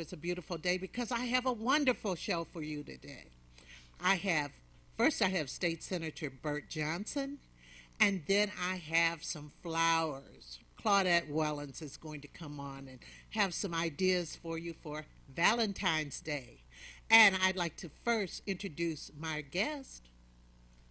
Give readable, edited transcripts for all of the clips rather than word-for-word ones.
it's a beautiful day because I have a wonderful show for you today. First I have State Senator Burt Johnson, and then I have some flowers. Claudette Wellings is going to come on and have some ideas for you for Valentine's Day. And I'd like to first introduce my guest,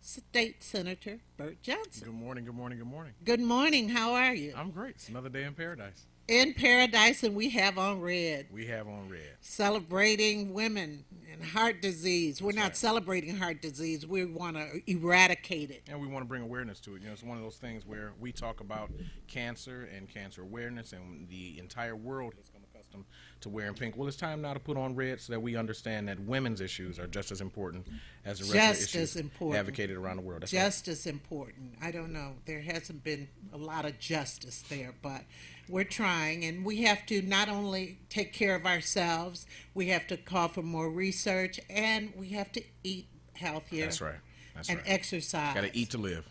State Senator Burt Johnson. Good morning, good morning, good morning. Good morning. How are you? I'm great. It's another day in paradise. In paradise, and we have on red. We have on red. Celebrating women and heart disease. We're not celebrating heart disease. We want to eradicate it. And we want to bring awareness to it. You know, it's one of those things where we talk about cancer and cancer awareness, and the entire world has come accustomed to wearing pink. Well, it's time now to put on red so that we understand that women's issues are just as important as the rest of the issues advocated around the world. That's just as important. I don't know. There hasn't been a lot of justice there, but we're trying, and we have to not only take care of ourselves, we have to call for more research, and we have to eat healthier. That's right. That's and right. Exercise. Got to eat to live.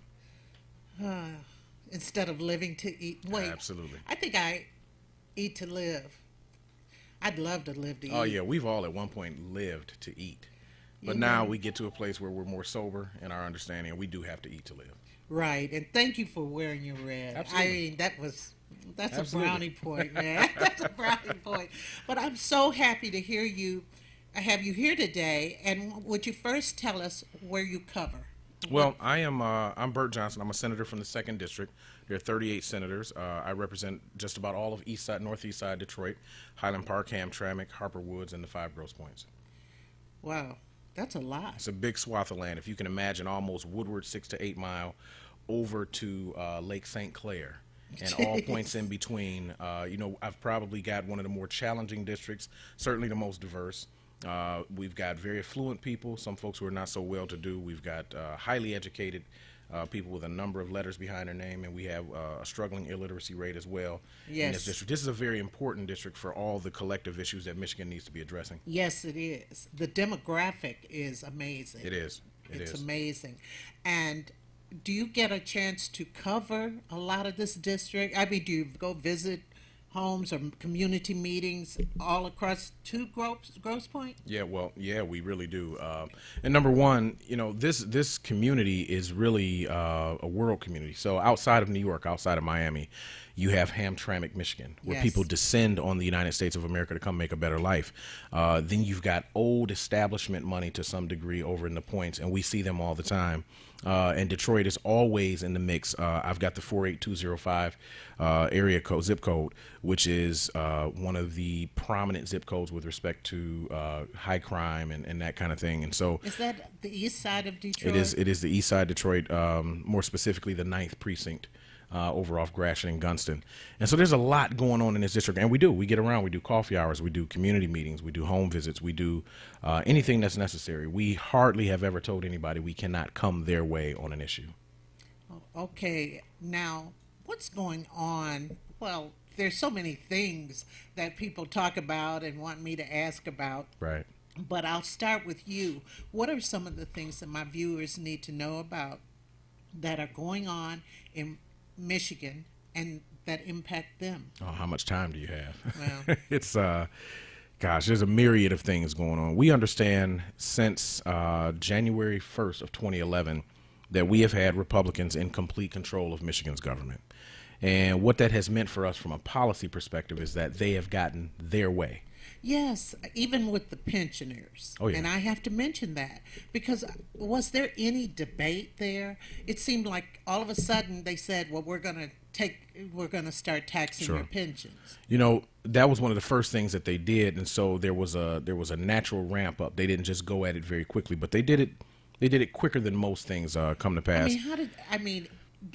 Instead of living to eat. Wait, absolutely. I think I eat to live. I'd love to live to eat. Oh, yeah. We've all at one point lived to eat. But now we get to a place where we're more sober in our understanding, and we do have to eat to live. Right. And thank you for wearing your red. Absolutely. I mean, that's absolutely a brownie point, man. That's a brownie point. But I'm so happy to have you here today. And would you first tell us where you cover? Well, I'm Burt Johnson. I'm a senator from the 2nd District. There are 38 senators. I represent just about all of northeast side Detroit, Highland Park, Hamtramck, Harper Woods, and the 5 Grosse Points. Wow, that's a lot. It's a big swath of land. If you can imagine, almost Woodward 6 to 8 mile over to Lake St. Clair. And all points in between. I've probably got one of the more challenging districts, certainly the most diverse. We've got very affluent people, some folks who are not so well-to-do. We've got highly educated people with a number of letters behind their name, and we have a struggling illiteracy rate as well in this district. This is a very important district for all the collective issues that Michigan needs to be addressing. Yes, it is. The demographic is amazing. It is. It's amazing. And do you get a chance to cover a lot of this district? I mean, do you go visit homes or community meetings all across to Grosse Point? Yeah, we really do. And number one, this community is really a world community. So outside of New York, outside of Miami, you have Hamtramck, Michigan, where people descend on the United States of America to come make a better life. Then you've got old establishment money to some degree over in the points, and we see them all the time. And Detroit is always in the mix. I've got the 48205 area code, zip code, which is one of the prominent zip codes with respect to high crime and that kind of thing. And so, is that the east side of Detroit? It is the east side of Detroit, more specifically the 9th precinct. Over off Gratiot and Gunston. And so there's a lot going on in this district, and we get around, we do coffee hours, we do community meetings, we do home visits, we do anything that's necessary. We hardly have ever told anybody we cannot come their way on an issue. Okay, now what's going on? Well, there's so many things that people talk about and want me to ask about. Right. But I'll start with you. What are some of the things that my viewers need to know about that are going on in Michigan and that impact them? Oh, how much time do you have? Well, it's there's a myriad of things going on. We understand since January 1st of 2011 that we have had Republicans in complete control of Michigan's government. And what that has meant for us from a policy perspective is that they have gotten their way. Yes, even with the pensioners. Oh, yeah. And I have to mention that because was there any debate there? It seemed like all of a sudden they said, well, we're going to start taxing your pensions. That was one of the first things that they did, and so there was a natural ramp up. They didn't just go at it very quickly, but they did it quicker than most things come to pass.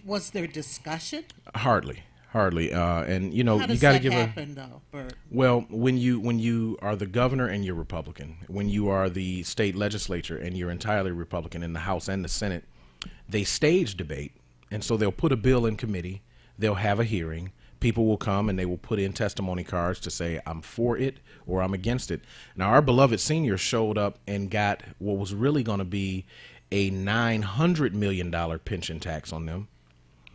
Was there discussion? Hardly. And you How does got to that give happen, though, Burt? Well, when you are the governor and you're Republican, when you are the state legislature and you're entirely Republican in the House and the Senate, they stage debate, and so they'll put a bill in committee, they'll have a hearing, people will come and they will put in testimony cards to say I'm for it or I'm against it. Now, our beloved senior showed up and got what was really going to be a $900 million pension tax on them.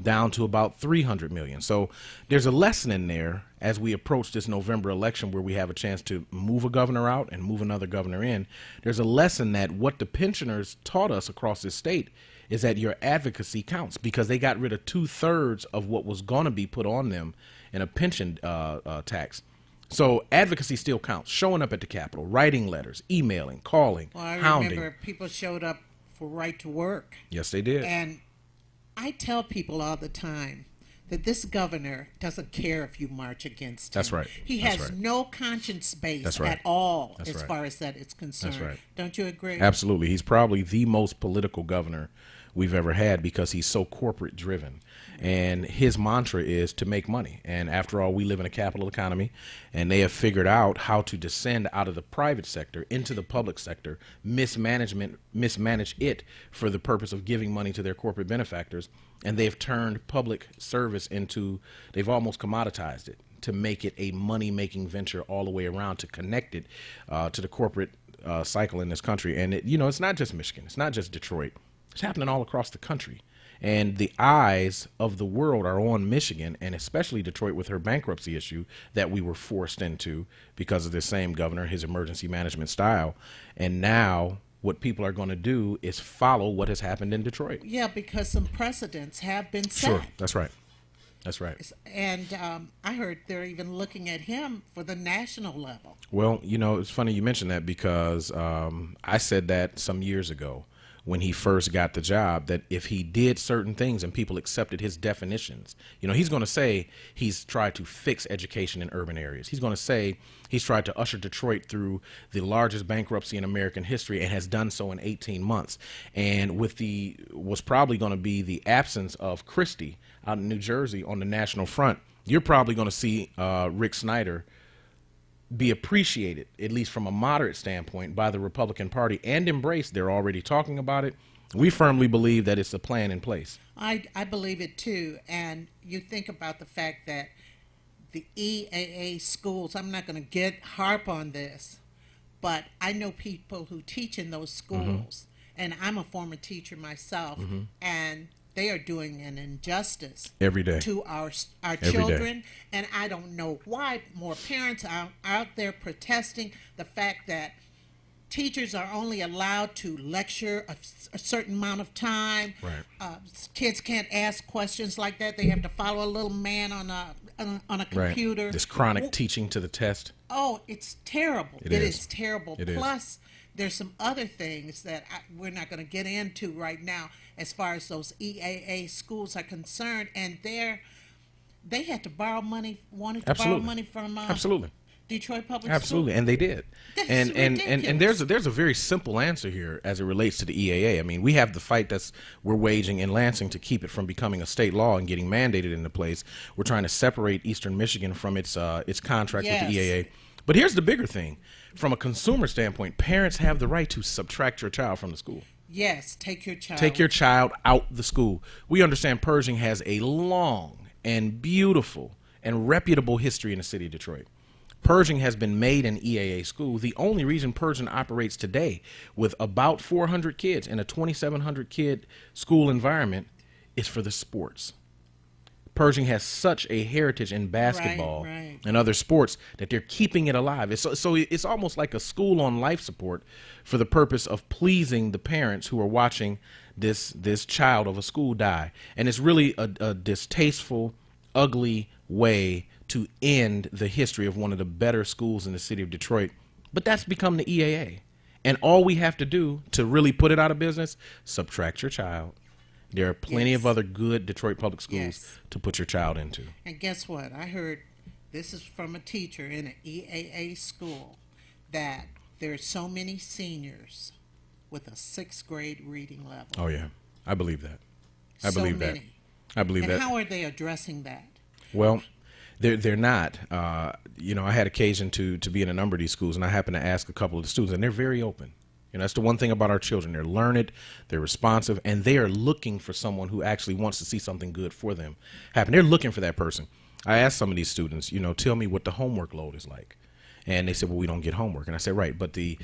down to about 300 million. So there's a lesson in there as we approach this November election where we have a chance to move a governor out and move another governor in. There's a lesson that what the pensioners taught us across this state is that your advocacy counts, because they got rid of 2/3 of what was going to be put on them in a pension tax. So advocacy still counts. Showing up at the Capitol, writing letters, emailing, calling, hounding. Remember people showed up for right to work. Yes, they did. And I tell people all the time that this governor doesn't care if you march against him. That's right. He has no conscience base at all as far as that is concerned. That's right. Don't you agree? Absolutely. He's probably the most political governor we've ever had because he's so corporate driven. And his mantra is to make money. And after all, we live in a capital economy, and they have figured out how to descend out of the private sector into the public sector, mismanage it for the purpose of giving money to their corporate benefactors. And they've turned public service into, they've almost commoditized it to make it a money-making venture all the way around, to connect it to the corporate cycle in this country. And, it's not just Michigan. It's not just Detroit. It's happening all across the country. And the eyes of the world are on Michigan, and especially Detroit with her bankruptcy issue that we were forced into because of this same governor, his emergency management style. And now what people are going to do is follow what has happened in Detroit. Yeah, because some precedents have been set. Sure, that's right. That's right. And I heard they're even looking at him for the national level. Well, it's funny you mentioned that because I said that some years ago, when he first got the job, that if he did certain things and people accepted his definitions, he's going to say he's tried to fix education in urban areas. He's going to say he's tried to usher Detroit through the largest bankruptcy in American history and has done so in 18 months. And with what's probably going to be the absence of Christie out in New Jersey on the national front, you're probably going to see Rick Snyder be appreciated, at least from a moderate standpoint, by the Republican Party and embraced. They're already talking about it. We firmly believe that it's a plan in place. I believe it too. And you think about the fact that the EAA schools, I'm not going to harp on this, but I know people who teach in those schools, and I'm a former teacher myself, and they are doing an injustice every day to our children. And I don't know why more parents are out there protesting the fact that teachers are only allowed to lecture a certain amount of time. Right. Kids can't ask questions like that. They have to follow a little man on a computer. Right. This chronic teaching to the test. Oh, it's terrible. It is terrible. Plus, there's some other things that we're not going to get into right now as far as those EAA schools are concerned, and they had to borrow money, borrow money from Detroit Public Absolutely, Schools. And they did. And there's a very simple answer here as it relates to the EAA. I mean, we have the fight we're waging in Lansing to keep it from becoming a state law and getting mandated into place. We're trying to separate Eastern Michigan from its contract with the EAA. But here's the bigger thing. From a consumer standpoint, parents have the right to subtract your child from the school. Yes, take your child. Take your child out the school. We understand Pershing has a long and beautiful and reputable history in the city of Detroit. Pershing has been made an EAA school. The only reason Pershing operates today with about 400 kids in a 2,700 kid school environment is for the sports. Pershing has such a heritage in basketball and other sports that they're keeping it alive. So it's almost like a school on life support for the purpose of pleasing the parents who are watching this child of a school die. And it's really a distasteful, ugly way to end the history of one of the better schools in the city of Detroit. But that's become the EAA. And all we have to do to really put it out of business, subtract your child. There are plenty of other good Detroit public schools to put your child into. And guess what? I heard, this is from a teacher in an EAA school, that there's so many seniors with a 6th grade reading level. Oh, yeah. I believe that. I believe that. And how are they addressing that? Well, they're not. I had occasion to be in a number of these schools, and I happened to ask a couple of the students, and they're very open. That's the one thing about our children. They're learned, they're responsive, and they are looking for someone who actually wants to see something good for them happen. They're looking for that person. I asked some of these students, tell me what the homework load is like. And they said, well, we don't get homework. And I said, right, but the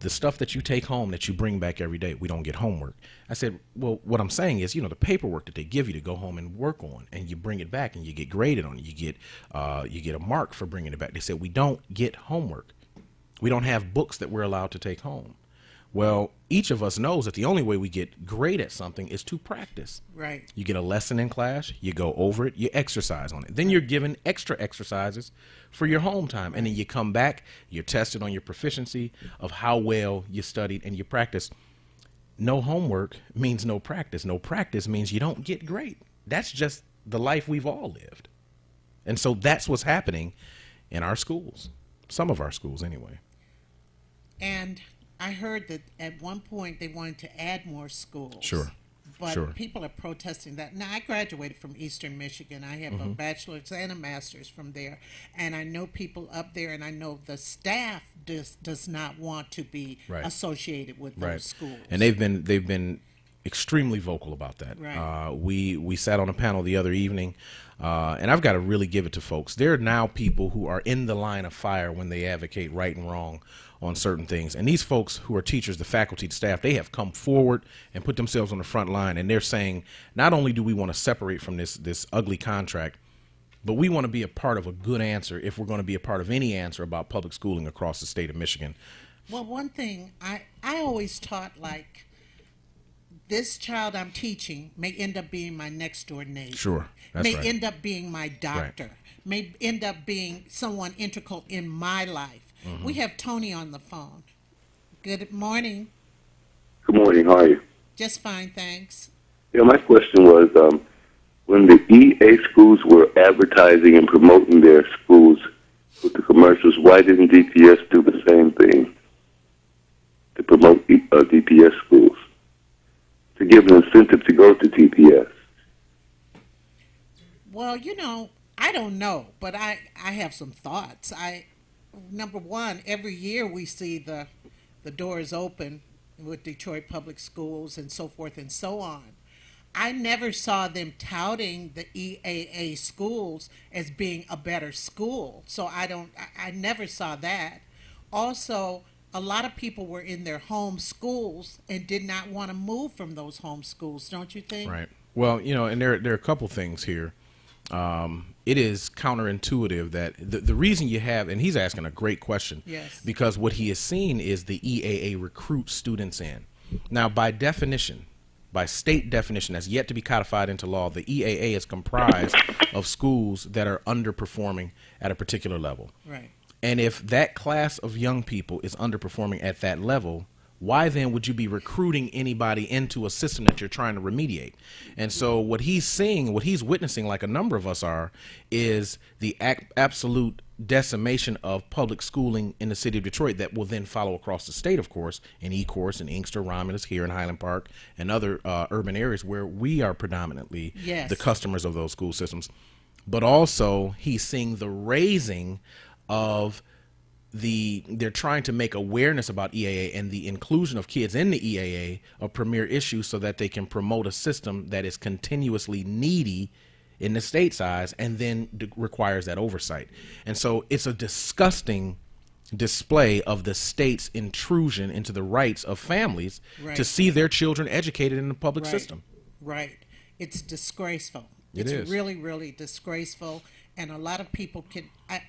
stuff that you take home that you bring back every day, we don't get homework. I said, well, what I'm saying is, the paperwork that they give you to go home and work on, and you bring it back and you get graded on it. You get a mark for bringing it back. They said, we don't get homework. We don't have books that we're allowed to take home. Well, each of us knows that the only way we get great at something is to practice. Right. You get a lesson in class, you go over it, you exercise on it. Then you're given extra exercises for your home time. And then you come back, you're tested on your proficiency of how well you studied and you practice. No homework means no practice. No practice means you don't get great. That's just the life we've all lived. And so that's what's happening in our schools. Some of our schools anyway. And I heard that at one point they wanted to add more schools. Sure. But people are protesting that. Now, I graduated from Eastern Michigan. I have a bachelor's and a master's from there. And I know people up there, and I know the staff does not want to be associated with those schools. And they've been extremely vocal about that. Right. We sat on a panel the other evening, and I've got to really give it to folks. There are now people who are in the line of fire when they advocate right and wrong on certain things. And these folks who are teachers, the faculty, the staff, they have come forward and put themselves on the front line. And they're saying, not only do we want to separate from this ugly contract, but we want to be a part of a good answer if we're going to be a part of any answer about public schooling across the state of Michigan. Well, one thing, I always taught, like, this child I'm teaching may end up being my next door neighbor. Sure, that's right. May end up being my doctor. Right. May end up being someone integral in my life. We have Tony on the phone. Good morning. Good morning. How are you? Just fine, thanks. Yeah, my question was, when the EA schools were advertising and promoting their schools with the commercials, why didn't DPS do the same thing to promote DPS schools, to give an incentive to go to DPS? Well, I don't know, but I have some thoughts. Number one, every year we see the doors open with Detroit Public Schools and so forth and so on. I never saw them touting the EAA schools as being a better school. So I never saw that. Also, a lot of people were in their home schools and did not want to move from those home schools, don't you think? Right. Well, and there are a couple things here. It is counterintuitive that the reason you have, and he's asking a great question, yes, because what he is seeing is the EAA recruit students in. Now, by definition, by state definition, that's yet to be codified into law, the EAA is comprised of schools that are underperforming at a particular level. Right. And if that class of young people is underperforming at that level, why then would you be recruiting anybody into a system that you're trying to remediate? And so what he's seeing, what he's witnessing, like a number of us are, is the absolute decimation of public schooling in the city of Detroit that will then follow across the state, of course, in Ecorse and Inkster, Romulus, here in Highland Park, and other urban areas where we are predominantly the customers of those school systems. But also he's seeing the raising of they're trying to make awareness about EAA and the inclusion of kids in the EAA a premier issue so that they can promote a system that is continuously needy in the state size and then requires that oversight. And so it's a disgusting display of the state's intrusion into the rights of families to see their children educated in the public system. Right. It's disgraceful. It's really, really disgraceful. And a lot of people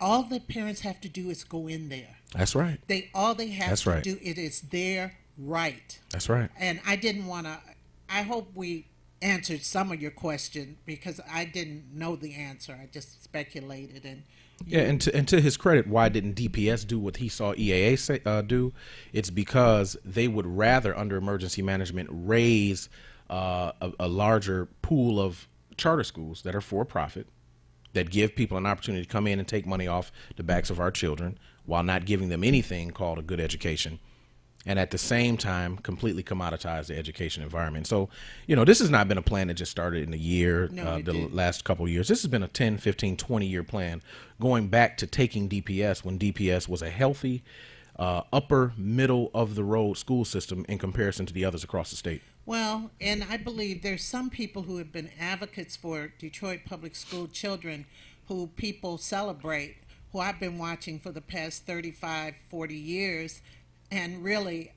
all the parents have to do is go in there. That's right. All they have to do, it is their right. That's right. And I hope we answered some of your question because I didn't know the answer. I just speculated. And to his credit, why didn't DPS do what he saw EAA do? It's because they would rather, under emergency management, raise a larger pool of charter schools that are for profit, that give people an opportunity to come in and take money off the backs of our children while not giving them anything called a good education, and at the same time completely commoditize the education environment. So, this has not been a plan that just started in a year, the last couple of years. This has been a 10, 15, 20-year plan going back to taking DPS when DPS was a healthy, upper middle of the road school system in comparison to the others across the state. Well, and I believe there's some people who have been advocates for Detroit public school children who people celebrate who I've been watching for the past 35, 40 years, and really,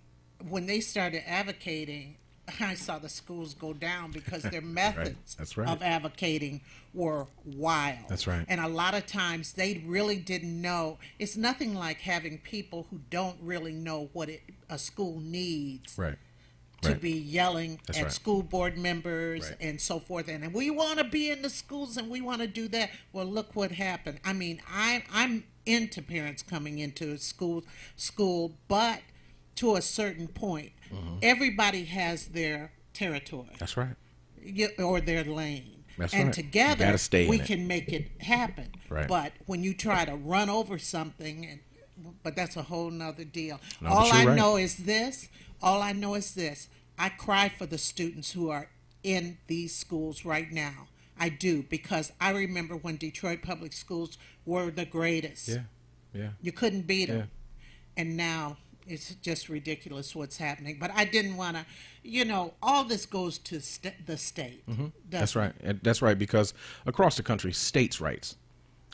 when they started advocating, I saw the schools go down because their methods That's right. of advocating were wild. That's right. And a lot of times they really didn't know. It's nothing like having people who don't really know what a school needs Right. to Right. be yelling That's at right. school board members Right. and so forth. And we want to be in the schools and we want to do that. Well, look what happened. I mean, I'm into parents coming into school, but to a certain point. Everybody has their territory. That's right. Or their lane. That's and right. together You gotta stay we in it. can make it happen. Right. But when you try to run over something, but that's a whole nother deal. No, All but you're I right. know is this. All I know is this. I cry for the students who are in these schools right now. I do, because I remember when Detroit Public Schools were the greatest. Yeah. Yeah. You couldn't beat them. Yeah. And now it's just ridiculous what's happening. But I didn't want to, all this goes to the state. That's right. That's right, because across the country, states' rights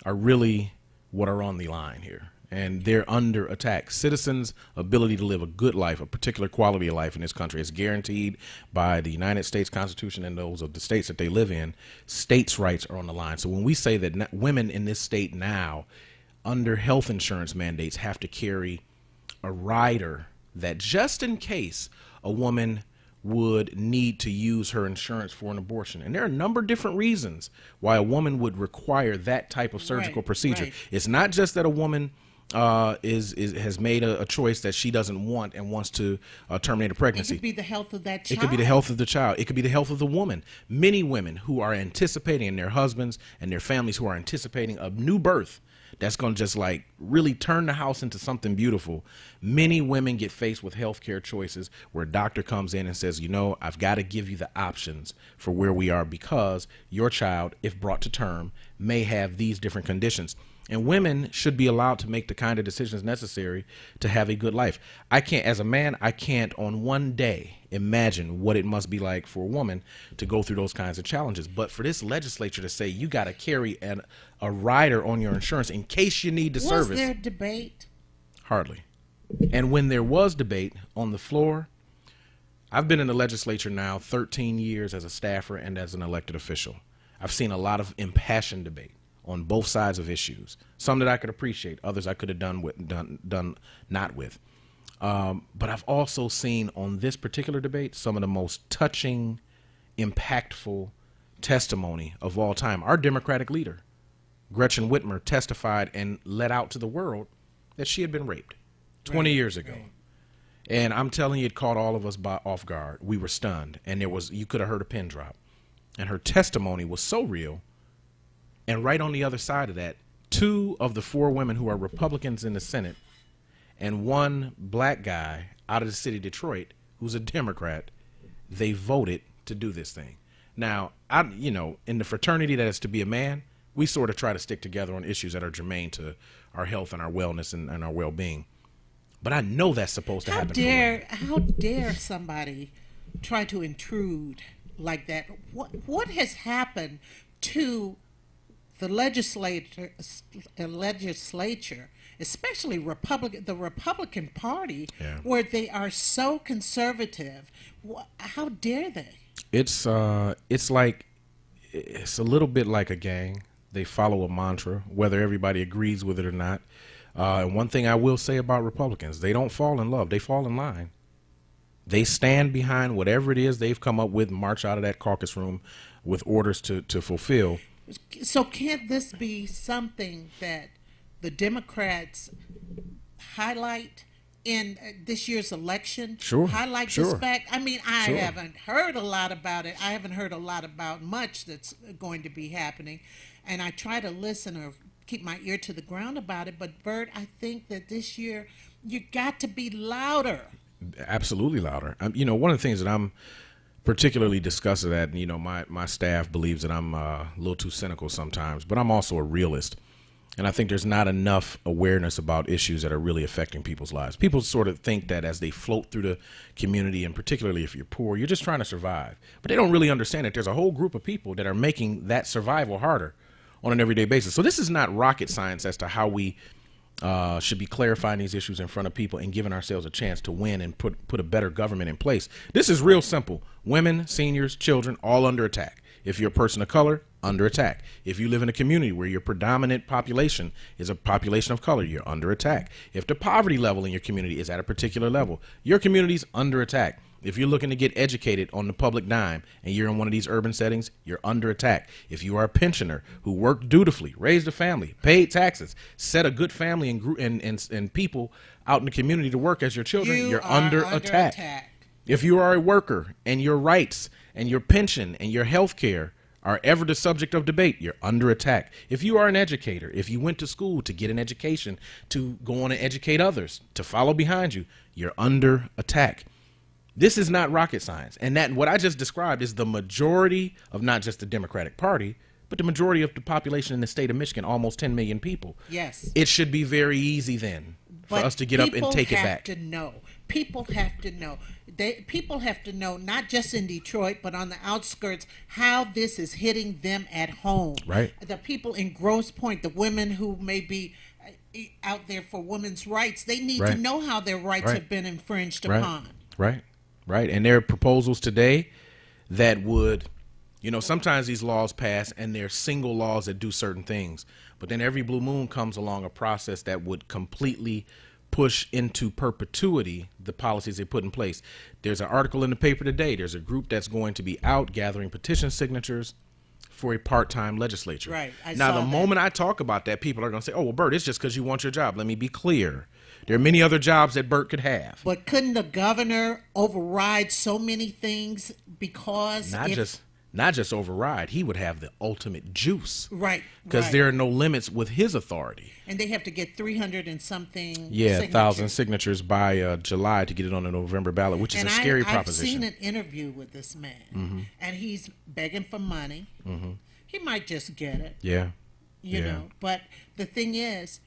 are really what are on the line here. And they're under attack. Citizens' ability to live a good life, a particular quality of life in this country is guaranteed by the United States Constitution and those of the states that they live in. States' rights are on the line. So when we say that women in this state now, under health insurance mandates, have to carry a rider that just in case a woman would need to use her insurance for an abortion. And there are a number of different reasons why a woman would require that type of surgical procedure. Right. It's not just that a woman has made a choice that she doesn't want and wants to terminate a pregnancy. It could be the health of that child. It could be the health of the child. It could be the health of the woman. Many women who are anticipating, and their husbands and their families who are anticipating a new birth that's going to just like really turn the house into something beautiful. Many women get faced with healthcare choices where a doctor comes in and says, I've got to give you the options for where we are because your child, if brought to term, may have these different conditions. And women should be allowed to make the kind of decisions necessary to have a good life. I can't, as a man, I can't on one day imagine what it must be like for a woman to go through those kinds of challenges. But for this legislature to say you got to carry a rider on your insurance in case you need the service. Was there debate? Hardly. And when there was debate on the floor, I've been in the legislature now 13 years as a staffer and as an elected official. I've seen a lot of impassioned debate on both sides of issues. Some that I could appreciate, others I could have done not with. But I've also seen on this particular debate some of the most touching, impactful testimony of all time. Our Democratic leader, Gretchen Whitmer, testified and let out to the world that she had been raped 20 years ago. Right. And I'm telling you, it caught all of us off guard. We were stunned, and you could have heard a pin drop. And her testimony was so real. And right on the other side of that, 2 of the 4 women who are Republicans in the Senate and 1 black guy out of the city of Detroit who's a Democrat, they voted to do this thing. Now, in the fraternity that is to be a man, we sort of try to stick together on issues that are germane to our health and our wellness and our well-being. But I know that's supposed to happen. How dare somebody try to intrude like that? What has happened to the legislature, especially the Republican Party, where they are so conservative? How dare they? It's a little bit like a gang. They follow a mantra, whether everybody agrees with it or not. And one thing I will say about Republicans, they don't fall in love. They fall in line. They stand behind whatever it is they've come up with and march out of that caucus room with orders to fulfill. So can't this be something that the Democrats highlight in this year's election? Sure. Highlight this fact? I mean, I haven't heard a lot about it. I haven't heard a lot about much that's going to be happening. And I try to listen or keep my ear to the ground about it. But, Burt, I think that this year you got to be louder. Absolutely louder. One of the things that I'm particularly disgusted at, my staff believes that I'm a little too cynical sometimes, but I'm also a realist. And I think there's not enough awareness about issues that are really affecting people's lives. People sort of think that as they float through the community, and particularly if you're poor, you're just trying to survive. But they don't really understand that there's a whole group of people that are making that survival harder on an everyday basis. So this is not rocket science as to how we should be clarifying these issues in front of people and giving ourselves a chance to win and put a better government in place. This is real simple. Women, seniors, children, all under attack. If you're a person of color, under attack. If you live in a community where your predominant population is a population of color, you're under attack. If the poverty level in your community is at a particular level, your community's under attack. If you're looking to get educated on the public dime and you're in one of these urban settings, you're under attack. If you are a pensioner who worked dutifully, raised a family, paid taxes, set a good family and people out in the community to work as your children, you're under attack. If you are a worker and your rights and your pension and your health care are ever the subject of debate, you're under attack. If you are an educator, if you went to school to get an education, to go on and educate others, to follow behind you, you're under attack. This is not rocket science. And that what I just described is the majority of not just the Democratic Party, but the majority of the population in the state of Michigan, almost 10 million people. Yes. It should be very easy then for us to get up and take it back. People have to know. People have to know, not just in Detroit, but on the outskirts, how this is hitting them at home. Right. The people in Grosse Pointe, the women who may be out there for women's rights, they need to know how their rights have been infringed upon. Right. And there are proposals today that would, sometimes these laws pass and they're single laws that do certain things. But then every blue moon comes along a process that would completely push into perpetuity the policies they put in place. There's an article in the paper today. There's a group that's going to be out gathering petition signatures for a part-time legislature. Right. Now, the moment I talk about that, people are going to say, oh, well, Burt, it's just because you want your job. Let me be clear. There are many other jobs that Burt could have. But couldn't the governor override so many things because not just override, he would have the ultimate juice. Right. Because there are no limits with his authority. And they have to get 300 and something signatures. 1,000 signatures by July to get it on the November ballot, which is a scary proposition. I've seen an interview with this man, and he's begging for money. He might just get it. Yeah. You know, but the thing is,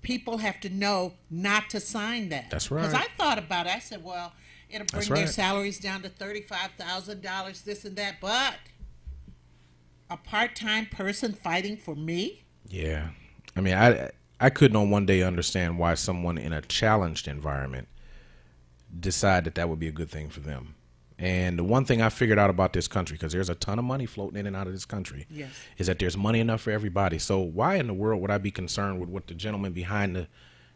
people have to know not to sign that. That's right. Because I thought about it. I said, well, it'll bring their salaries down to $35,000, this and that. But a part-time person fighting for me? Yeah. I mean, I couldn't on one day understand why someone in a challenged environment decide that would be a good thing for them. And the one thing I figured out about this country, because there's a ton of money floating in and out of this country, is that there's money enough for everybody. So why in the world would I be concerned with what the gentleman behind the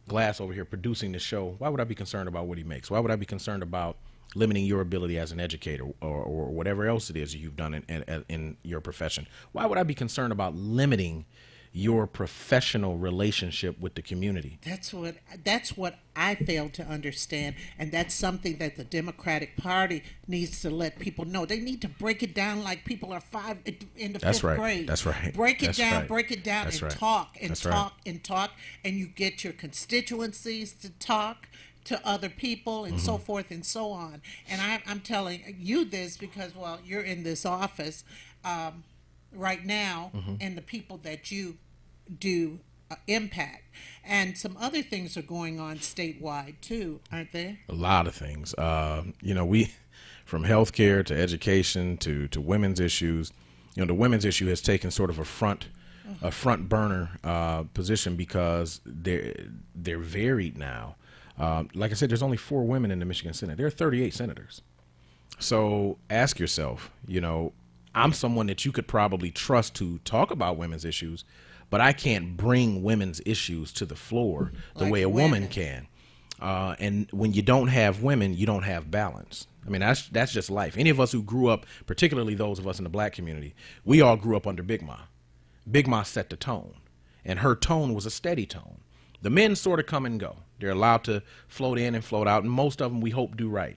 glass over here producing the show, why would I be concerned about what he makes? Why would I be concerned about limiting your ability as an educator or whatever else it is you've done in your profession? Why would I be concerned about limiting your professional relationship with the community? That's what I failed to understand, and that's something that the Democratic Party needs to let people know. They need to break it down like people are in the fifth grade. That's right. Break it down, and talk and talk and talk, and you get your constituencies to talk to other people and so forth and so on. And I'm telling you this because, well, you're in this office right now, and the people that you do impact. And some other things are going on statewide too, aren't there? A lot of things. We, from healthcare to education to women's issues, the women's issue has taken sort of a front burner position because they're varied now. Like I said, there's only 4 women in the Michigan Senate. There are 38 senators. So ask yourself, I'm someone that you could probably trust to talk about women's issues, but I can't bring women's issues to the floor the way a woman can. And when you don't have women, you don't have balance. I mean, that's just life. Any of us who grew up, particularly those of us in the black community, we all grew up under Big Ma. Big Ma set the tone, and her tone was a steady tone. The men sort of come and go. They're allowed to float in and float out, and most of them we hope do right.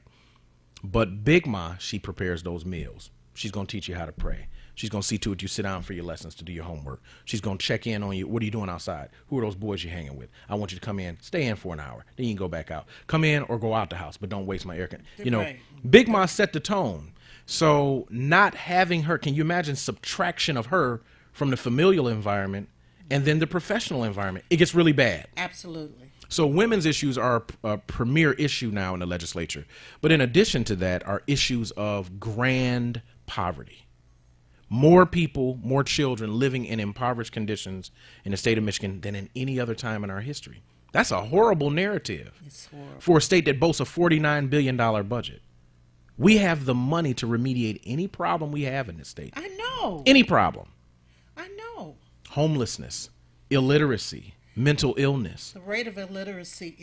But Big Ma, she prepares those meals. She's going to teach you how to pray. She's going to see to it you sit down for your lessons to do your homework. She's going to check in on you. What are you doing outside? Who are those boys you're hanging with? I want you to come in, stay in for an hour. Then you can go back out. Come in or go out the house, but don't waste my air conditioning. Big Ma set the tone. So not having her, can you imagine subtraction of her from the familial environment and then the professional environment? It gets really bad. Absolutely. So women's issues are a premier issue now in the legislature. But in addition to that are issues of grand poverty. more people, more children living in impoverished conditions in the state of Michigan than in any other time in our history. That's a horrible narrative. It's horrible. For a state that boasts a $49 billion budget. We have the money to remediate any problem we have in this state. I know. Any problem. I know. Homelessness, illiteracy, mental illness. The rate of illiteracy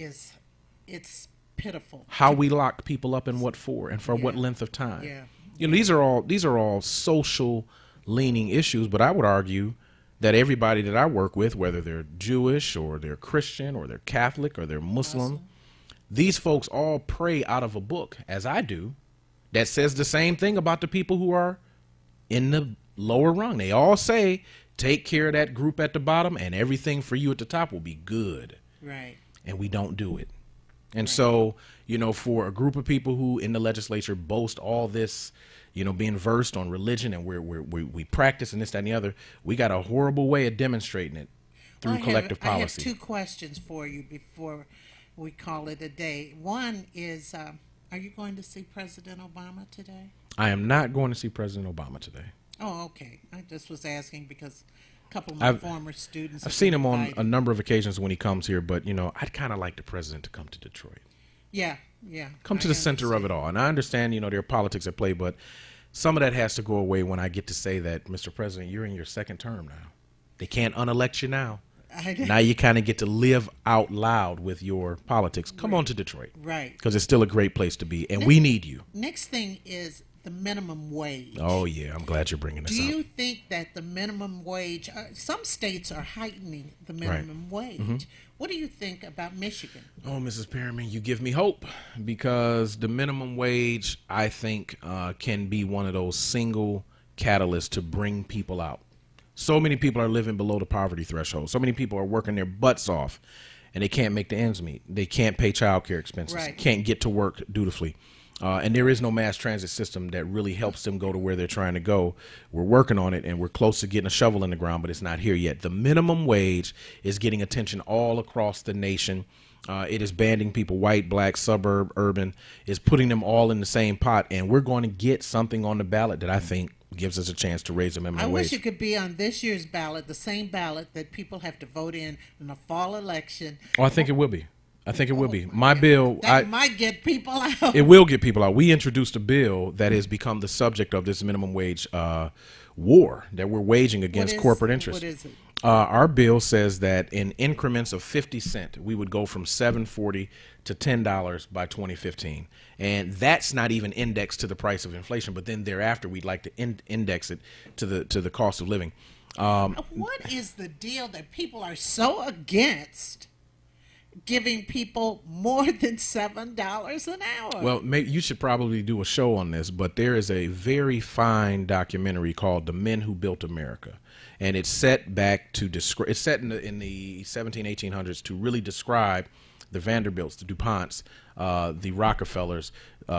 it's pitiful. How we lock people up and what for, and for what length of time. Yeah. You know, these are all social leaning issues, but I would argue that everybody that I work with, whether they're Jewish or they're Christian or they're Catholic or they're Muslim, these folks all pray out of a book, as I do, that says the same thing about the people who are in the lower rung. They all say, take care of that group at the bottom and everything for you at the top will be good. Right. And we don't do it. And so, you know, for a group of people who in the legislature boast all this, you know, being versed on religion and we practice and this, that, and the other, we got a horrible way of demonstrating it through collective policy. I have two questions for you before we call it a day. One is, are you going to see President Obama today? I am not going to see President Obama today. Oh, okay. I just was asking because a couple of my former students. I've seen him on a number of occasions when he comes here, but, you know, I'd kind of like the president to come to Detroit. Yeah, yeah. Come to the center of it all. And I understand, you know, there are politics at play, but some of that has to go away when I get to say that, Mr. President, you're in your second term now. They can't unelect you now. Now you kind of get to live out loud with your politics. Come on to Detroit. Right. Because it's still a great place to be, and we need you. Next thing is the minimum wage. Oh, yeah. I'm glad you're bringing this up. Do you think that the minimum wage, some states are heightening the minimum wage. Mm-hmm. What do you think about Michigan? Oh, Mrs. Perryman, you give me hope, because the minimum wage, I think, can be one of those single catalysts to bring people out. So many people are living below the poverty threshold. So many people are working their butts off, and they can't make the ends meet. They can't pay child care expenses, can't get to work dutifully. And there is no mass transit system that really helps them go to where they're trying to go. We're working on it, and we're close to getting a shovel in the ground, but it's not here yet. The minimum wage is getting attention all across the nation. It is banding people, white, black, suburb, urban, is putting them all in the same pot, and we're going to get something on the ballot that I think gives us a chance to raise the minimum wage. I wish it could be on this year's ballot, the same ballot that people have to vote in the fall election. Oh, I think it will be. I think it will be. My bill might get people out. It will get people out. We introduced a bill that has become the subject of this minimum wage war that we're waging against corporate interests. What is it? Our bill says that in increments of 50 cents, we would go from $7.40 to $10 by 2015. And that's not even indexed to the price of inflation. But then thereafter, we'd like to index it to the cost of living. What is the deal that people are so against giving people more than $7 an hour? Well, maybe you should probably do a show on this, but there is a very fine documentary called "The Men Who Built America," and it's set back to describe. It's set in the 1800s to really describe the Vanderbilts, the DuPonts, the Rockefellers,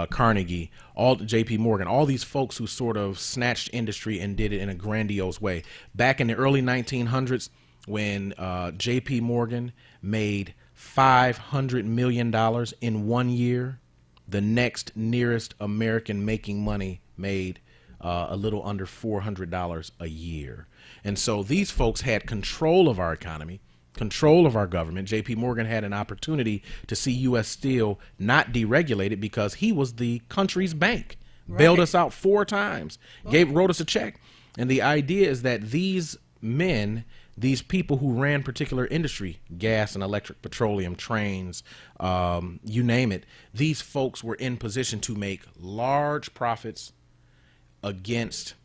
Carnegie, all J.P. Morgan, all these folks who sort of snatched industry and did it in a grandiose way. Back in the early 1900s, when J.P. Morgan made $500 million in 1 year, the next nearest American making money made a little under $400 a year. And so these folks had control of our economy, control of our government. J.P. Morgan had an opportunity to see U.S. Steel not deregulated because he was the country's bank, bailed us out 4 times, wrote us a check. And the idea is that these men, these people who ran particular industry, gas and electric, petroleum, trains, you name it, these folks were in position to make large profits against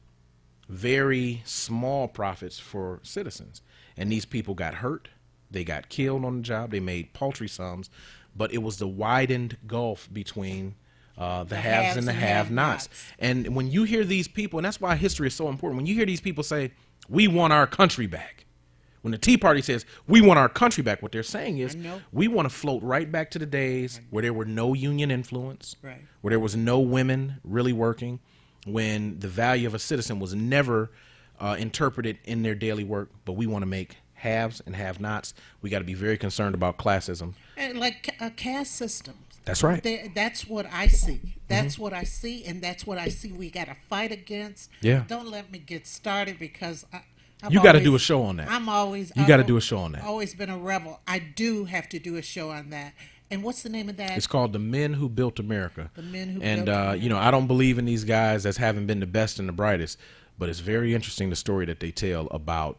very small profits for citizens. And these people got hurt. They got killed on the job. They made paltry sums. But it was the widened gulf between the haves and the have-nots. And when you hear these people, and that's why history is so important, when you hear these people say, we want our country back. When the Tea Party says, we want our country back, what they're saying is, we want to float right back to the days where there were no union influence, where there was no women really working, when the value of a citizen was never interpreted in their daily work. But we want to make haves and have-nots. We got to be very concerned about classism. And like caste systems. That's right. That's what I see. That's what I see, and that's what I see we got to fight against. Yeah. Don't let me get started because you got to do a show on that. You got to do a show on that. Always been a rebel. I do have to do a show on that. And what's the name of that? It's called The Men Who Built America. The Men Who Built America. You know, I don't believe in these guys as having been the best and the brightest, but it's very interesting the story that they tell about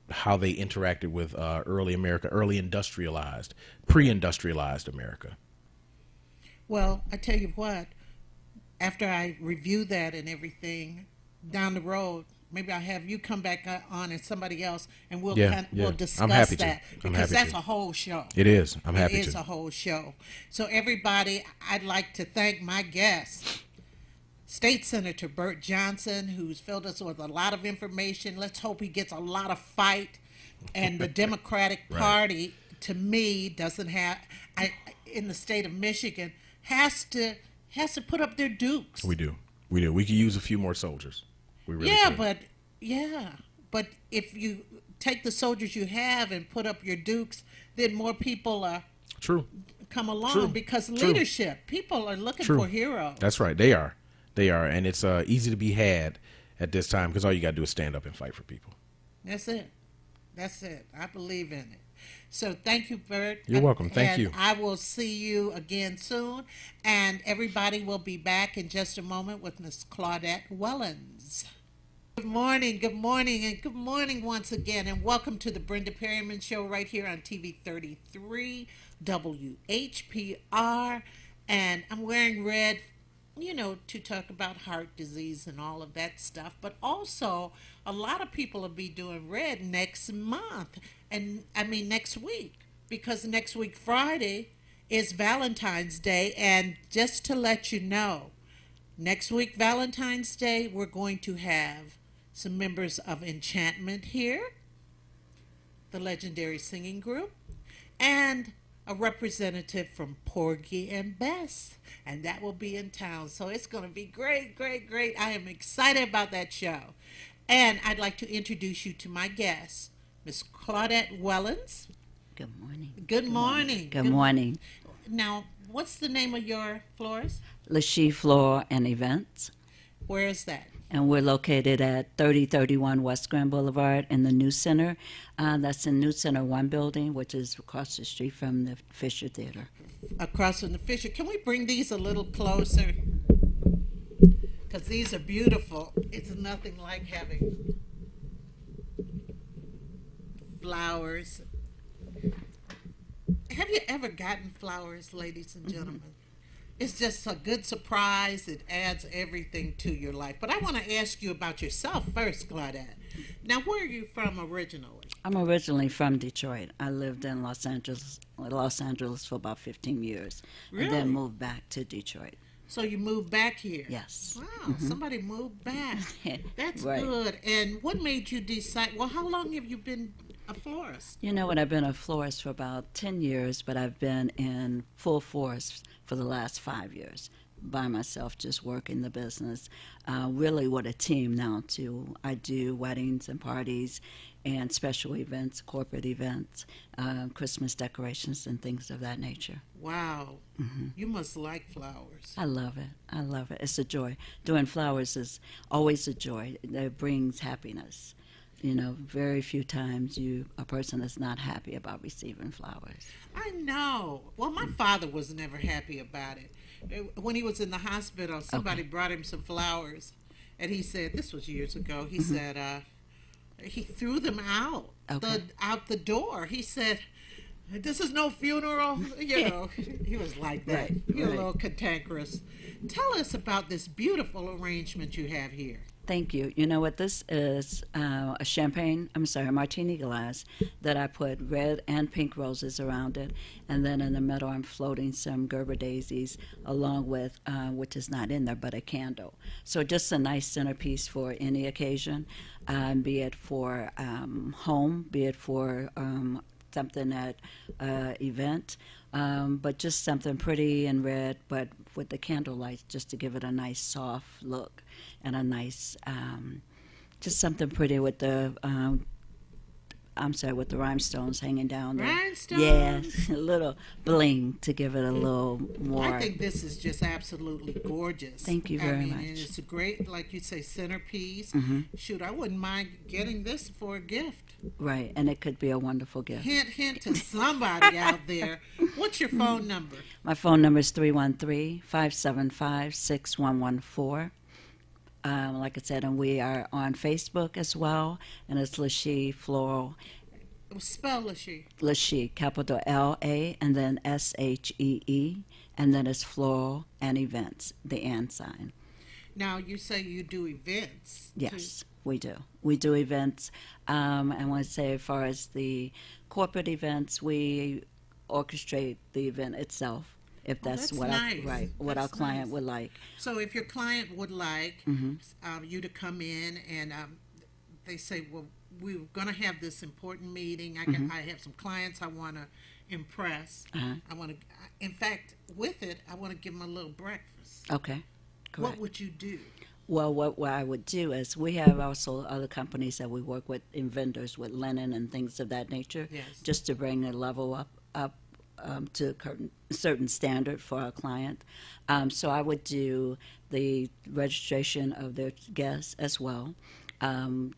how they interacted with early America, early industrialized, pre-industrialized America. Well, I tell you what, after I review that and everything, down the road, maybe I'll have you come back on and somebody else, and we'll discuss that. Because that's a whole show. It is. I'm happy to. It is a whole show. So everybody, I'd like to thank my guest, State Senator Burt Johnson, who's filled us with a lot of information. Let's hope he gets a lot of fight. And the Democratic Party, to me, doesn't have, in the state of Michigan, has to put up their dukes. We do. We could use a few more soldiers. We really could. But if you take the soldiers you have and put up your dukes, then more people come along because leadership. People are looking for heroes. That's right. They are, and it's easy to be had at this time because all you got to do is stand up and fight for people. That's it. I believe in it. So thank you, Burt. You're welcome. Thank you. I will see you again soon. And everybody will be back in just a moment with Miss Claudette Wellings. Good morning, and good morning once again. And welcome to the Brenda Perryman Show right here on TV 33, WHPR. And I'm wearing red, to talk about heart disease and all of that stuff. But also, a lot of people will be doing red next month. Next week. Because next week, Friday, is Valentine's Day. And just to let you know, next week, Valentine's Day, we're going to have some members of Enchantment here, the legendary singing group, and a representative from Porgy and Bess, and that will be in town. So it's going to be great, great, great. I am excited about that show. And I'd like to introduce you to my guest, Miss Claudette Wellings. Good morning. Good morning. Good morning. Now, what's the name of your florist? LaShee Floral and Events. Where is that? And we're located at 3031 West Grand Boulevard in the New Center. That's in New Center 1 building, which is across the street from the Fisher Theater. Across from the Fisher. Can we bring these a little closer? Because these are beautiful. It's nothing like having flowers. Have you ever gotten flowers, ladies and gentlemen? It's just a good surprise. It adds everything to your life. But I want to ask you about yourself first, Claudette. Now, where are you from originally? I'm originally from Detroit. I lived in Los Angeles for about 15 years. Really? And then moved back to Detroit. So you moved back here? Yes. Wow, somebody moved back. That's right. Good. And what made you decide, how long have you been a florist? You know what, I've been a florist for about 10 years, but I've been in full force for the last 5 years by myself, just working the business, really with a team now too. I do weddings and parties and special events, corporate events, Christmas decorations and things of that nature. Wow. You must like flowers. I love it. I love it. It's a joy. Doing flowers is always a joy. It brings happiness. Very few times a person is not happy about receiving flowers. I know. Well, my father was never happy about it. When he was in the hospital, somebody brought him some flowers, and he said, this was years ago, he said, he threw them out, out the door. He said, this is no funeral. He was like that. Right, You're a little cantankerous. Tell us about this beautiful arrangement you have here. Thank you. You know what? This is a martini glass that I put red and pink roses around it. And then in the middle, I'm floating some Gerber daisies along with, which is not in there, but a candle. So just a nice centerpiece for any occasion, be it for home, be it for something at event, but just something pretty and red, but with the candlelight, just to give it a nice soft look and a nice, just something pretty with the I'm sorry, with the rhinestones hanging down there. Rhinestones? Yes, a little bling to give it a little more. I think this is just absolutely gorgeous. Thank you very much. And it's a great, like you say, centerpiece. Shoot, I wouldn't mind getting this for a gift. Right, and it could be a wonderful gift. Hint, hint to somebody out there. What's your phone number? My phone number is 313-575-6114. Like I said, and we are on Facebook as well, and it's Lachey Floral. Spell Lachey. Lachey, capital L-A, and then S-H-E-E, and then it's Floral and Events, the and sign. Now, you say you do events. Yes, we do. We do events, and I want to say as far as the corporate events, we orchestrate the event itself. If that's what nice. What our client would like. So if your client would like you to come in and they say, well, we're going to have this important meeting. I have some clients I want to impress. I want to, in fact, with it, I want to give them a little breakfast. Okay, correct. What would you do? Well, what I would do is we have also other companies that we work with in vendors with linen and things of that nature, just to bring the level up to a certain standard for our client. So I would do the registration of their guests as well,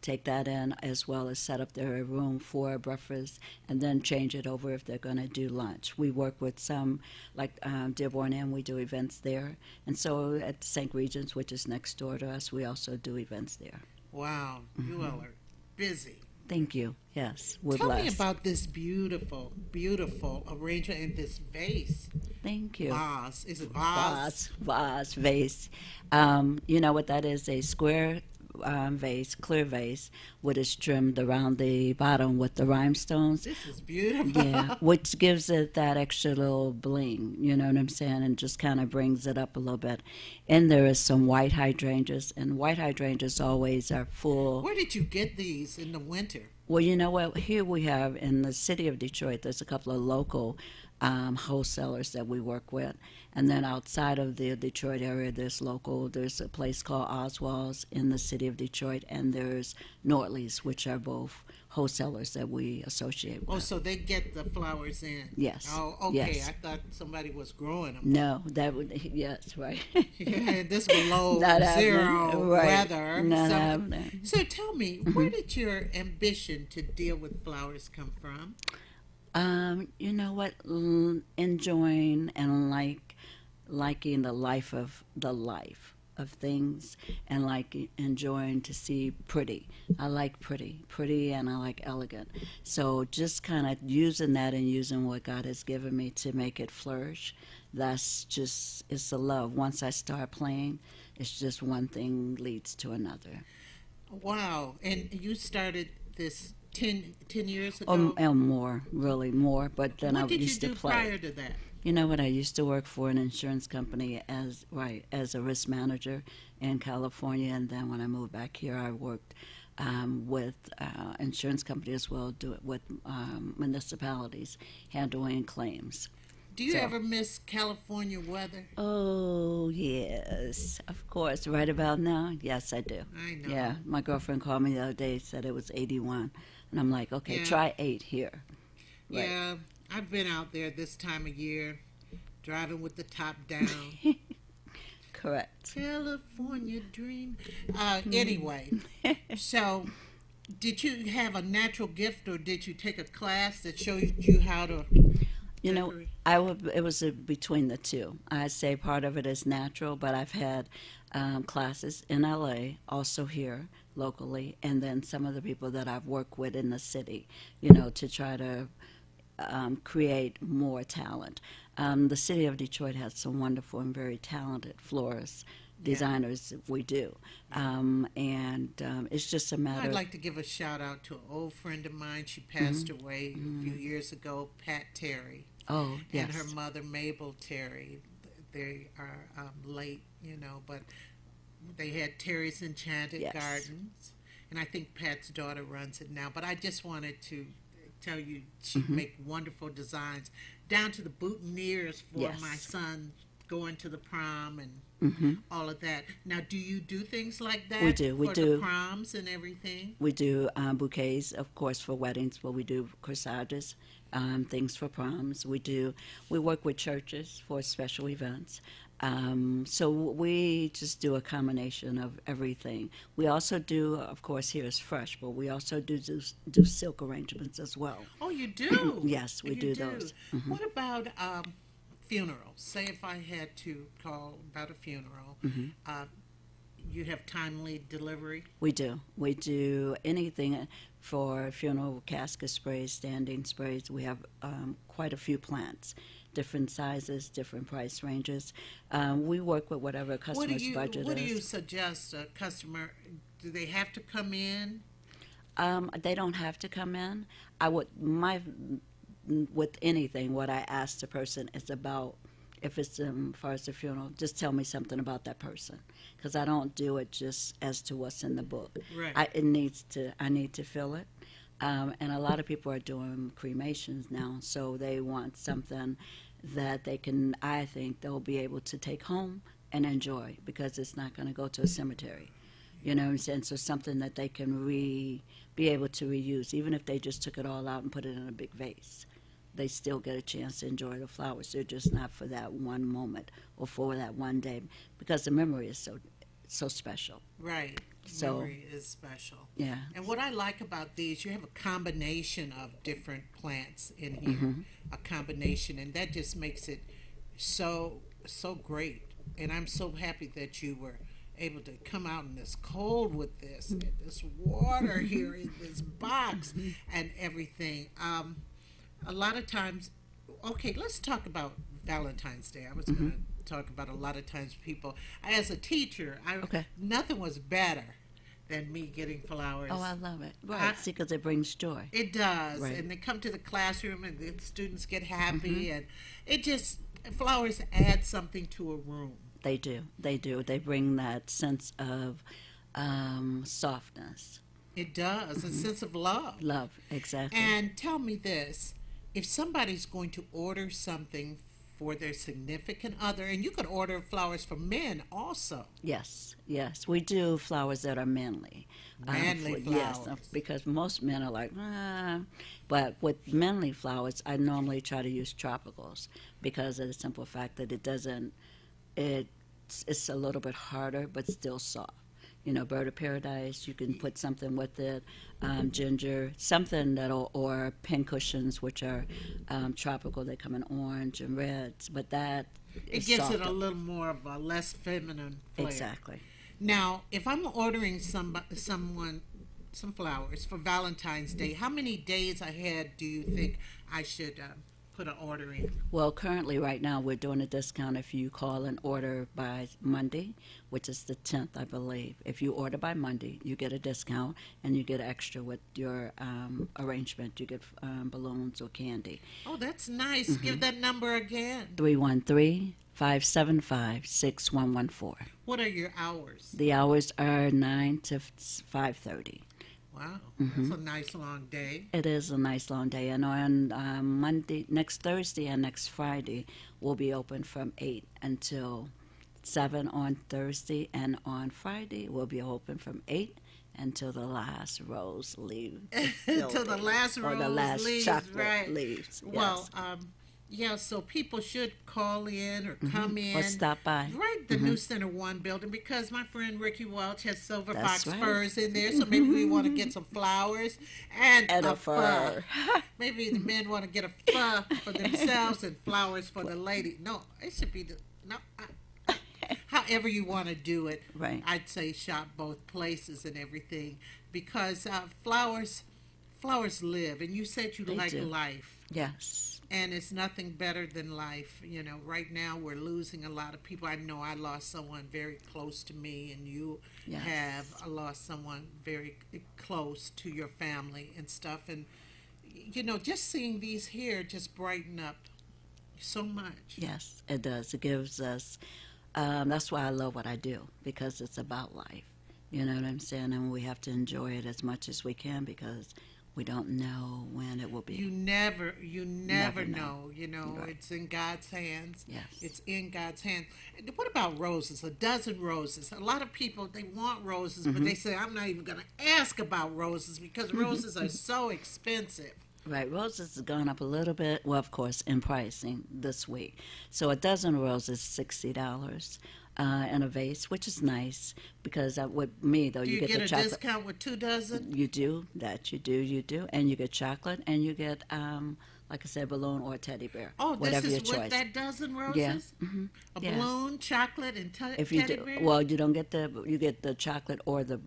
take that in, as well as set up their room for breakfast, and then change it over if they're going to do lunch. We work with some, like Dearborn Inn, we do events there. And so at St. Regis, which is next door to us, we also do events there. Wow, you all are busy. Thank you. Yes, we're Tell blessed. me about this beautiful, beautiful arrangement in this vase. Thank you. Vase. Is it vase? Vase, vase. You know what that is? A square vase, clear vase, with is trimmed around the bottom with the rhinestones. This is beautiful. Yeah, which gives it that extra little bling, you know what I'm saying, and just kind of brings it up a little bit. And there is some white hydrangeas, and white hydrangeas always are full. Where did you get these in the winter? Well, you know what? Here we have in the city of Detroit, there's a couple of local wholesalers that we work with. And then outside of the Detroit area, there's a place called Oswald's in the city of Detroit, and there's Nordley's, which are both wholesalers that we associate with. Oh, so they get the flowers in? Yes. Oh, okay. Yes. I thought somebody was growing them. No, that would, yes, right. Yeah, this below Not zero right. weather. Not so, happening. so tell me, where did your ambition to deal with flowers come from? You know what? Enjoying and liking the life of things, and enjoying to see pretty. I like pretty, and I like elegant. So just kind of using that and using what God has given me to make it flourish. It's a love. Once I start playing, it's just one thing leads to another. Wow. And you started this 10 years ago? And more, really more. But then I used to play. What did you do prior to that? You know what? I used to work for an insurance company as a risk manager in California, and then when I moved back here, I worked with insurance company as well, do it with municipalities, handling claims. Do you ever miss California weather? Oh, yes, of course. Right about now, yes, I do. I know. Yeah, my girlfriend called me the other day, said it was 81, and I'm like, okay, try 8 here. Right. Yeah, I've been out there this time of year, driving with the top down. Correct. California dream. Anyway, so did you have a natural gift, or did you take a class that showed you how to? You know, it was between the two. I'd say part of it is natural, but I've had classes in LA, also here locally, and then some of the people that I've worked with in the city, to try to create more talent. The city of Detroit has some wonderful and very talented florists, designers. We do, and it's just a matter. I'd like to give a shout out to an old friend of mine. She passed away a few years ago, Pat Terry. Oh, yes. And her mother, Mabel Terry. They are late, but they had Terry's Enchanted Gardens, and I think Pat's daughter runs it now. But I just wanted to tell you, she make wonderful designs, down to the boutonnieres for my son's going to the prom and Mm-hmm. all of that. Now, do you do things like that? We do. We for do. the proms and everything? We do bouquets, of course, for weddings, but we do corsages, things for proms. We work with churches for special events. So we just do a combination of everything. We also do, of course, here is fresh, but we also do silk arrangements as well. Oh, you do? Yes, we You do those. Mm-hmm. What about funerals? Say if I had to call about a funeral, you have timely delivery? We do. We do anything for funeral, casket sprays, standing sprays. We have quite a few plants, different sizes, different price ranges. We work with whatever customer's budget What do is. you suggest a customer, do they have to come in? They don't have to come in. With anything, what I ask the person is about, if it's as far as the funeral, just tell me something about that person, because I don't do it just as to what's in the book. Right. I need to feel it, and a lot of people are doing cremations now, so they want something that I think they'll be able to take home and enjoy, because it's not going to go to a cemetery. You know what I'm saying? So something that they can be able to reuse, even if they just took it all out and put it in a big vase. They still get a chance to enjoy the flowers. They're just not for that one moment or for that one day, because the memory is so special. Right. So, memory is special. Yeah. And what I like about these, you have a combination of different plants in here, a combination, and that just makes it so great. And I'm so happy that you were able to come out in this cold with this, and this water here in this box and everything. A lot of times, okay, let's talk about Valentine's Day. I was going to talk about a lot of times people, as a teacher, nothing was better than me getting flowers. Oh, I love it. Right, because it brings joy. It does. Right. And they come to the classroom and the students get happy, and flowers add something to a room. They do. They do. They bring that sense of softness. It does, a sense of love. Love, exactly. And tell me this, if somebody's going to order something for their significant other, and you could order flowers for men also. Yes, we do flowers that are manly. Manly flowers. Yes, because most men are like, but with manly flowers, I normally try to use tropicals, because of the simple fact that it's a little bit harder, but still soft. You know, Bird of Paradise, you can put something with it, ginger, something or pin cushions, which are tropical. They come in orange and reds, but that it gives it a little more of a less feminine flair. Exactly. Now, if I'm ordering someone some flowers for Valentine's Day, how many days ahead do you think I should put an order in? Well, currently, right now, we're doing a discount if you call and order by Monday, which is the 10th, I believe. If you order by Monday, you get a discount, and you get extra with your arrangement. You get balloons or candy. Oh, that's nice. Give that number again. 313-575-6114. What are your hours? The hours are 9 to 5:30. Wow, that's a nice long day. It is a nice long day, and on Monday, next Thursday and next Friday, we'll be open from 8 until 7 on Thursday, and on Friday, we'll be open from 8 until the last rose leaves. Until the last rose or the last leaves, chocolate right. leaves. Yes. Well, yeah, so people should call in or come in. Or stop by. Right, the New Center 1 building, because my friend Ricky Welch has silver That's fox right. furs in there, so maybe we want to get some flowers and a fur. Maybe the men want to get a fur for themselves and flowers for the lady. No, it should be however you want to do it. Right. I'd say shop both places and everything, because flowers live, and you said you like do. life. Yes. And it's nothing better than life. You know, right now we're losing a lot of people. I know I lost someone very close to me, and you Yes. have lost someone very close to your family and stuff. And, you know, just seeing these here just brighten up so much. Yes, it does. It gives us, that's why I love what I do, because it's about life. You know what I'm saying? And we have to enjoy it as much as we can, because We don't know when it will be. You never know. You know, Right. it's in God's hands. Yes. It's in God's hands. What about roses? A dozen roses. A lot of people, they want roses, but they say, I'm not even going to ask about roses because roses are so expensive. Right, roses have gone up a little bit, well, of course, in pricing this week. So a dozen roses, $60 in a vase, which is nice because with me, though, Do you get get the a chocolate. discount with 2 dozen? You do, that you do. And you get chocolate, and you get, like I said, balloon or teddy bear, Oh, whatever this your is with choice. that dozen roses? Yeah. A Yes. balloon, chocolate, and If you teddy do, bear? well, you don't get you get the chocolate or the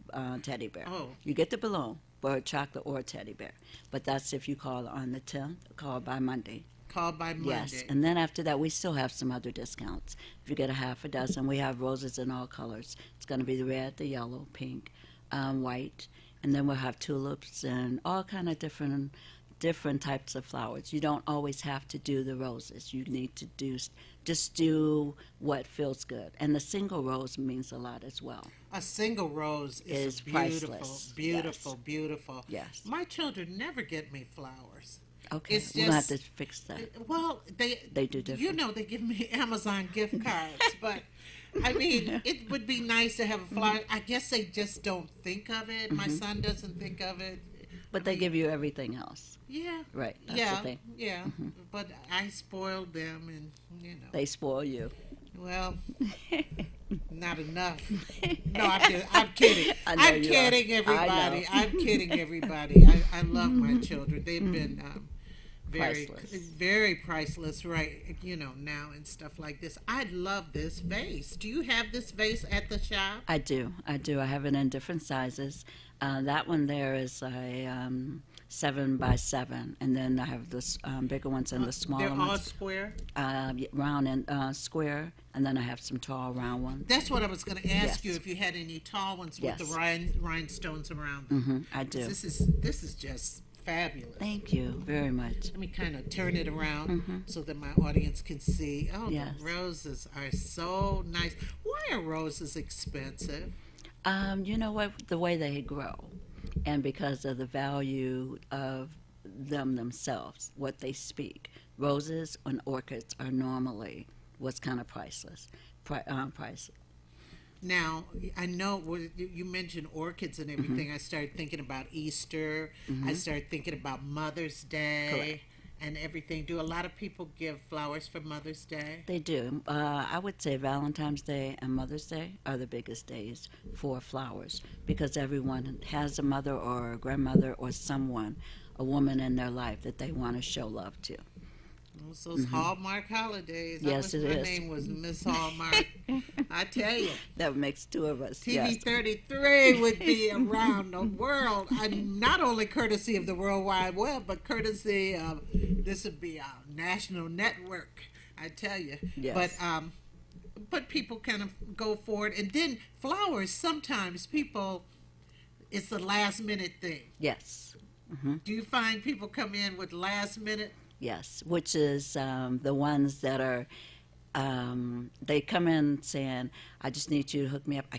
teddy bear. Oh. You get the balloon, or chocolate or teddy bear. But that's if you call on the 10th, call by Monday. Called by Monday. Yes, and then after that, we still have some other discounts. If you get a half a dozen, we have roses in all colors. It's going to be the red, the yellow, pink, white, and then we'll have tulips and all kind of different types of flowers. You don't always have to do the roses. You need to just do what feels good. And the single rose means a lot as well. A single rose is beautiful, priceless. beautiful, Yes. beautiful. Yes. My children never get me flowers. Okay, It's we'll have just- to fix that. Well, They do different. You know, they give me Amazon gift cards, but I mean, it would be nice to have a flower. I guess they just don't think of it. My son doesn't think of it. But they give you everything else. Yeah. Right, that's yeah. the thing. Yeah. But I spoiled them, and They spoil you. well, not enough. No, I'm kidding. I know I'm you kidding, are. everybody. I know. I'm kidding, everybody. I love my children. They've been very, Priceless. very priceless, right? Now and stuff like this. I love this vase. Do you have this vase at the shop? I do. I have it in different sizes. That one there is a 7 by 7, and then I have the bigger ones and the smaller They're all ones, square. round and square, and then I have some tall round ones. That's what I was going to ask Yes. you, if you had any tall ones with the Yes. rhinestones around them. I do. This is just fabulous. Thank you very much. Let me kind of turn it around so that my audience can see. Oh, Yes. the roses are so nice. Why are roses expensive? You know what? The way they grow, and because of the value of them themselves, what they speak. Roses and orchids are normally what's kind of priceless. Now, I know you mentioned orchids and everything. I started thinking about Easter. I started thinking about Mother's Day. Correct. And everything. Do a lot of people give flowers for Mother's Day? They do. I would say Valentine's Day and Mother's Day are the biggest days for flowers because everyone has a mother or a grandmother or someone, a woman in their life that they want to show love to. Those Hallmark holidays. Yes, I wish it my is. name was Miss Hallmark. I tell you. That makes two of us. TV Yes. 33 would be around the world, not only courtesy of the World Wide Web, but courtesy of, this would be a national network, I tell you. Yes. But people kind of go for it. And then flowers, sometimes people, it's a last minute thing. Yes. Do you find people come in with last minute? Yes, which is the ones that are, they come in saying, I just need you to hook me up. I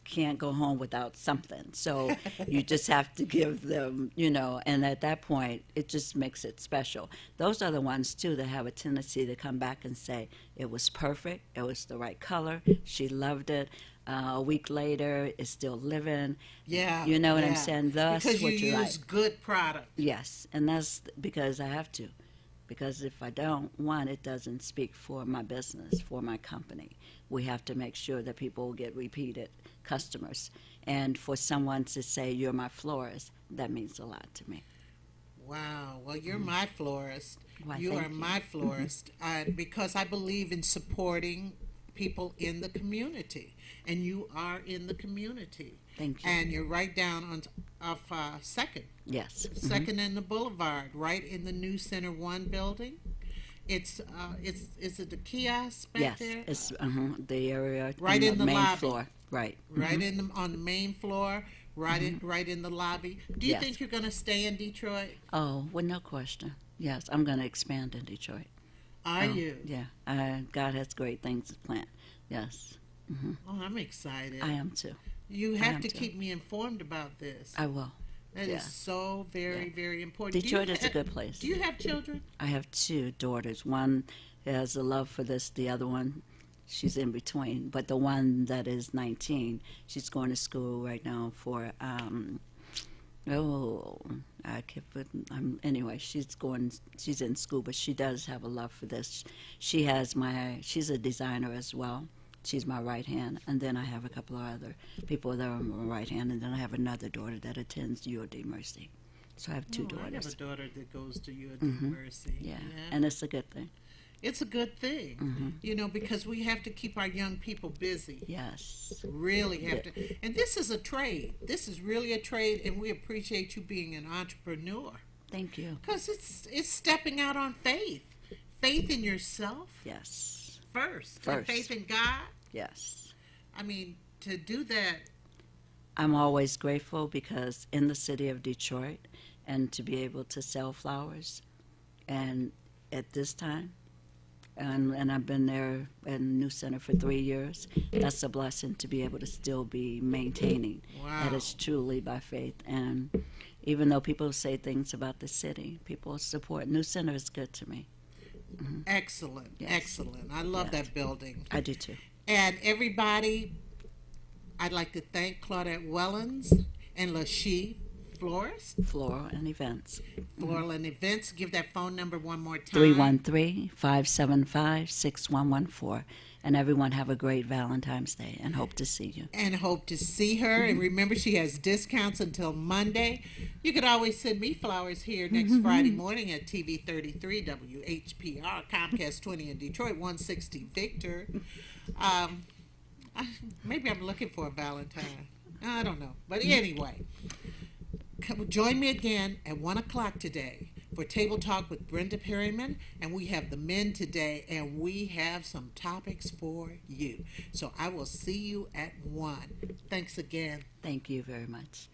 can't go home without something. So you just have to give them, and at that point, it just makes it special. Those are the ones, too, that have a tendency to come back and say, it was perfect, it was the right color, she loved it. A week later, it's still living. Yeah. You know what I'm yeah. saying? That's because what you you use like. good product. Yes, and that's because I have to. Because if I don't, one, it doesn't speak for my business, for my company. We have to make sure that people get repeated customers. And for someone to say, you're my florist, that means a lot to me. Wow. Well, you're my florist. Why, you thank are you. my florist because I believe in supporting people in the community. And you are in the community. Thank you. And you're right down off 2nd. Yes. 2nd and the Boulevard, right in the new Center 1 building. Is it the kiosk back Yes, there? it's the area Right in the main lobby. floor. Right. Right on the main floor, right in the lobby. Do you Yes. think you're going to stay in Detroit? Oh, well, no question. Yes, I'm going to expand in Detroit. Are you? Yeah. God has great things planned. Yes. Oh, I'm excited. I am too. You I have am to too. keep me informed about this. I will. That is so very, very important. Detroit is a good place. Do you have children? I have 2 daughters. One has a love for this. The other one, she's in between. But the one that is 19, she's going to school right now for anyway, she's in school, but she does have a love for this. She's a designer as well. She's my right hand, and then I have a couple of other people that are my right hand, and then I have another daughter that attends UOD Mercy. So I have 2 daughters. I have a daughter that goes to UOD Mercy. Yeah, and it's a good thing. It's a good thing, because we have to keep our young people busy. Yes. Really have to. And this is a trade. This is really a trade, and we appreciate you being an entrepreneur. Thank you. Because it's stepping out on faith. Faith in yourself. Yes. First. And faith in God. Yes. I mean, to do that. I'm always grateful because in the city of Detroit, and to be able to sell flowers, and at this time, and I've been there in New Center for 3 years. That's a blessing to be able to still be maintaining. Wow. That is truly by faith. And even though people say things about the city, people support. New Center is good to me. Excellent. Yes. Excellent. I love that building. I do too. And everybody, I'd like to thank Claudette Wellings and LaShee Florist. Floral and Events. Floral and Events. Give that phone number one more time. 313-575-6114. And everyone have a great Valentine's Day and hope to see you. And hope to see her. And remember, she has discounts until Monday. You could always send me flowers here next Friday morning at TV 33 WHPR, Comcast 20 in Detroit, 160 Victor. Maybe I'm looking for a Valentine. I don't know. But anyway, join me again at 1 o'clock today for Table Talk with Brenda Perryman, and we have the men today, and we have some topics for you. So I will see you at 1. Thanks again. Thank you very much.